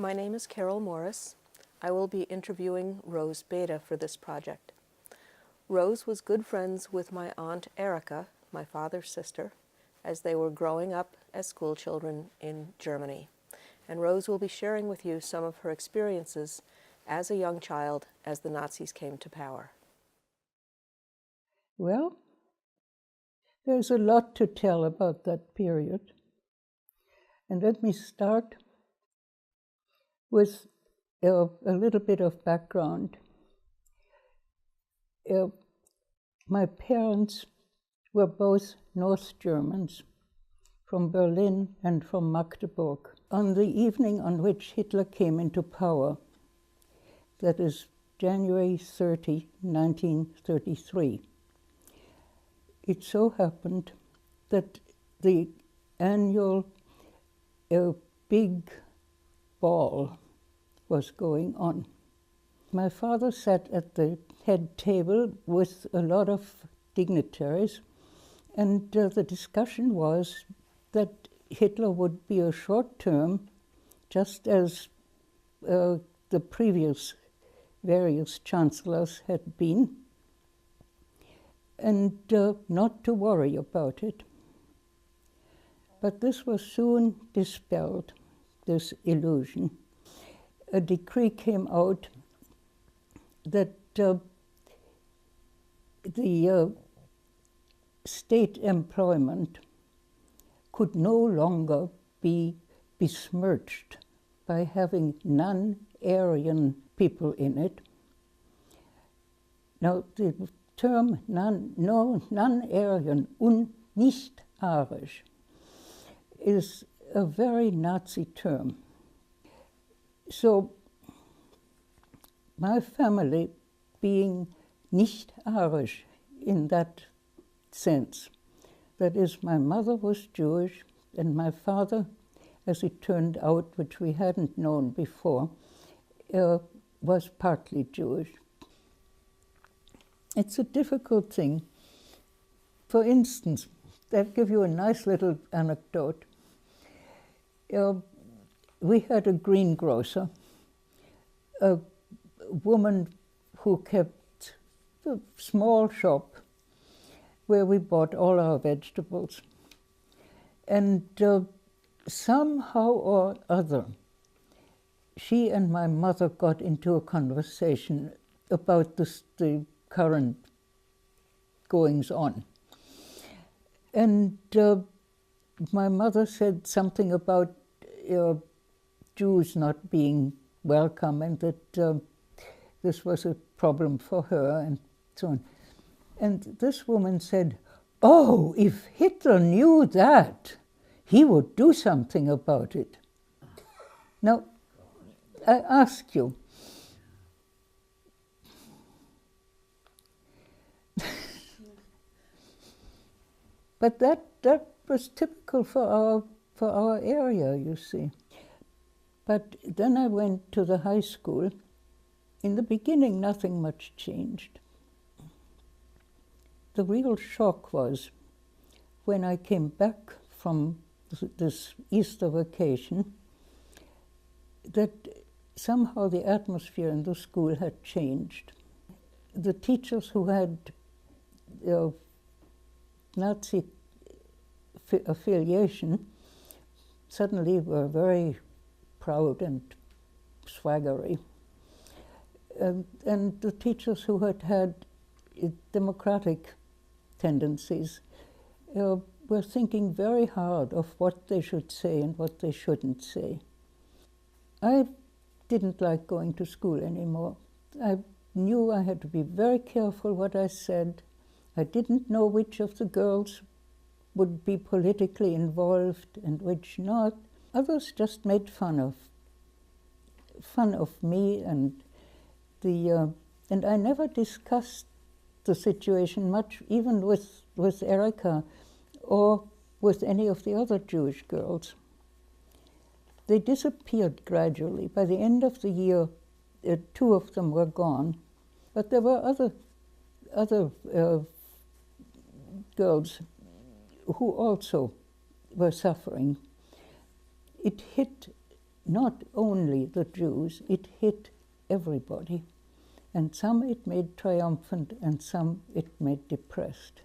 My name is Carol Morris. I will be interviewing Rose Bethe for this project. Rose was good friends with my Aunt Erica, my father's sister, as they were growing up as schoolchildren in Germany. And Rose will be sharing with you some of her experiences as a young child as the Nazis came to power. Well, there's a lot to tell about that period. And let me start with a little bit of background. My parents were both North Germans, from Berlin and from Magdeburg. On the evening on which Hitler came into power, that is January 30, 1933, it so happened that the annual big ball was going on. My father sat at the head table with a lot of dignitaries, and the discussion was that Hitler would be a short term, just as the previous various chancellors had been, and not to worry about it. But this was soon dispelled, this illusion. A decree came out that the state employment could no longer be besmirched by having non-Aryan people in it. Now, the term non-Aryan und nicht arisch is a very Nazi term. So, my family being nicht arisch in that sense, that is, my mother was Jewish and my father, as it turned out, which we hadn't known before, was partly Jewish. It's a difficult thing. For instance, I'll give you a nice little anecdote. We had a greengrocer, a woman who kept a small shop where we bought all our vegetables. And somehow or other, she and my mother got into a conversation about the current goings-on. And my mother said something about Jews not being welcome and that this was a problem for her and so on. And this woman said, "Oh, if Hitler knew that, he would do something about it." Now, I ask you, but that was typical for our area, you see. But then I went to the high school. In the beginning, nothing much changed. The real shock was when I came back from this Easter vacation, that somehow the atmosphere in the school had changed. The teachers who had Nazi affiliation suddenly were very proud and swaggery. And the teachers who had democratic tendencies were thinking very hard of what they should say and what they shouldn't say. I didn't like going to school anymore. I knew I had to be very careful what I said. I didn't know which of the girls would be politically involved and which not. Others just made fun of me and and I never discussed the situation much, even with Erica or with any of the other Jewish girls. They disappeared gradually. By the end of the year, 2 of them were gone, but there were other girls who also were suffering. It hit not only the Jews, it hit everybody. And some it made triumphant and some it made depressed.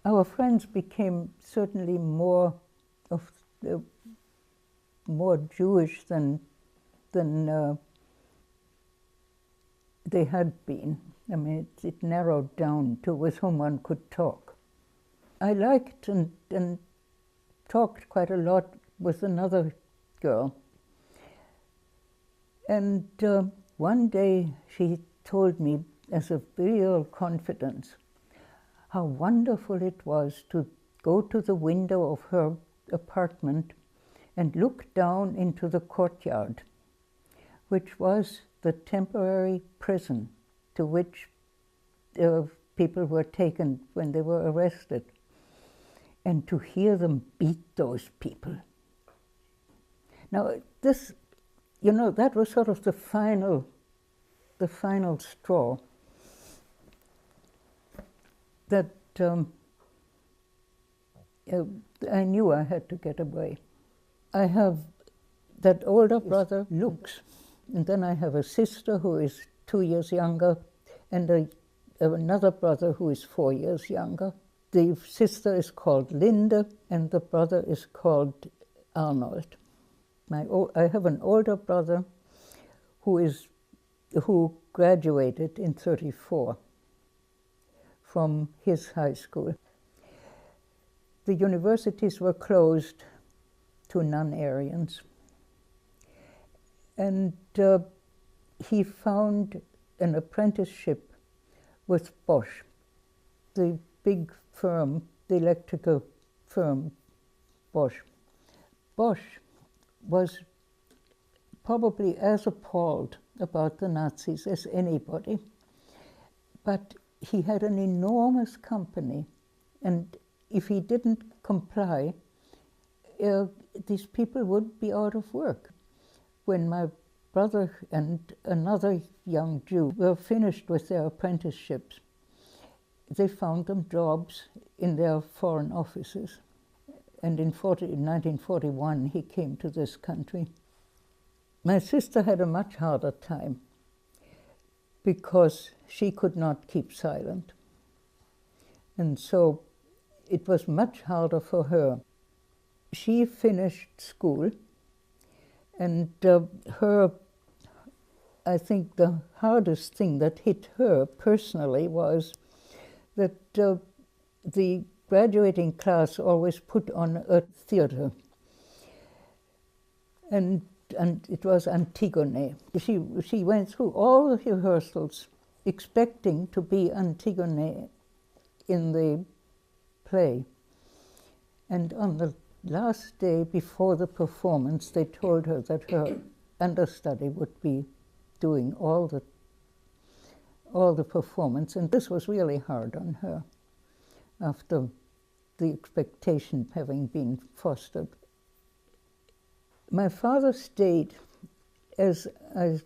Our friends became certainly more Jewish than they had been. I mean, it narrowed down to with whom one could talk. I liked and talked quite a lot with another girl. And one day she told me, as a real confidence, how wonderful it was to go to the window of her apartment and look down into the courtyard, which was the temporary prison to which people were taken when they were arrested, and to hear them beat those people. Now, this, you know, that was sort of the final straw that I knew I had to get away. I have that older brother, Lux, and then I have a sister who is 2 years younger, and another brother who is 4 years younger. The sister is called Linda, and the brother is called Arnold. I have an older brother who graduated in '34 from his high school. The universities were closed to non-Aryans. And he found an apprenticeship with Bosch, the big firm, the electrical firm, Bosch. Bosch was probably as appalled about the Nazis as anybody, but he had an enormous company, and if he didn't comply, these people would be out of work. When my brother and another young Jew were finished with their apprenticeships, they found them jobs in their foreign offices. And in 1941, he came to this country. My sister had a much harder time because she could not keep silent. And so it was much harder for her. She finished school, and I think the hardest thing that hit her personally was that the graduating class always put on a theater, and it was Antigone. She went through all the rehearsals expecting to be Antigone in the play, and on the last day before the performance, they told her that her understudy would be doing all the performance, and this was really hard on her after the expectation having been fostered. My father stayed, as I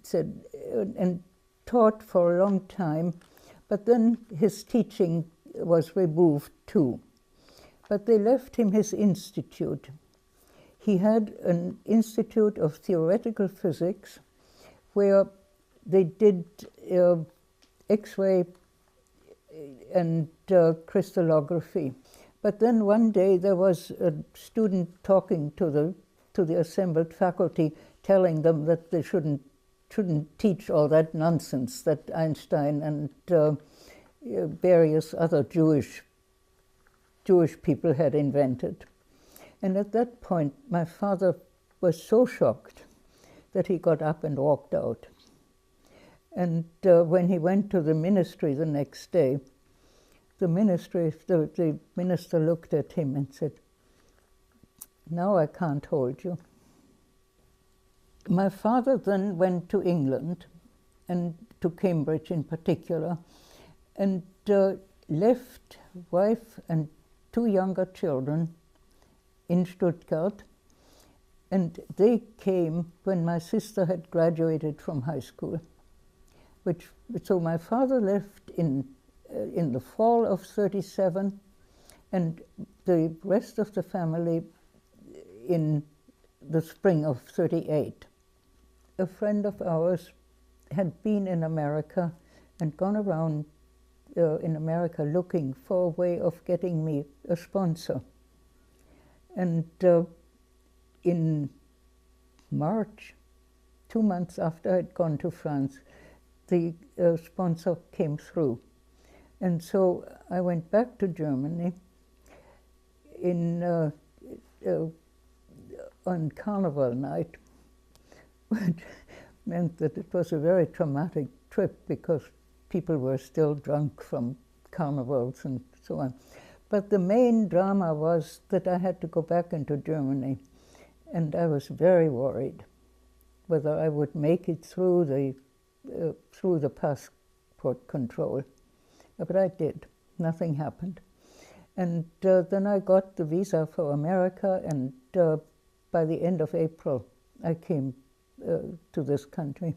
said, and taught for a long time, but then his teaching was removed too. But they left him his institute. He had an institute of theoretical physics where they did X-ray and crystallography. But then one day there was a student talking to the assembled faculty, telling them that they shouldn't teach all that nonsense that Einstein and various other Jewish people had invented. And at that point, my father was so shocked that he got up and walked out. And when he went to the ministry the next day, the minister looked at him and said, "Now I can't hold you." My father then went to England, and to Cambridge in particular, and left wife and 2 younger children in Stuttgart, and they came when my sister had graduated from high school. So my father left in the fall of '37, and the rest of the family in the spring of 38. A friend of ours had been in America and gone around in America looking for a way of getting me a sponsor. And in March, 2 months after I'd gone to France, the sponsor came through. And so I went back to Germany on Carnival night, which meant that it was a very traumatic trip because people were still drunk from carnivals and so on. But the main drama was that I had to go back into Germany, and I was very worried whether I would make it through the passport control. But I did. Nothing happened. And then I got the visa for America, and by the end of April, I came to this country.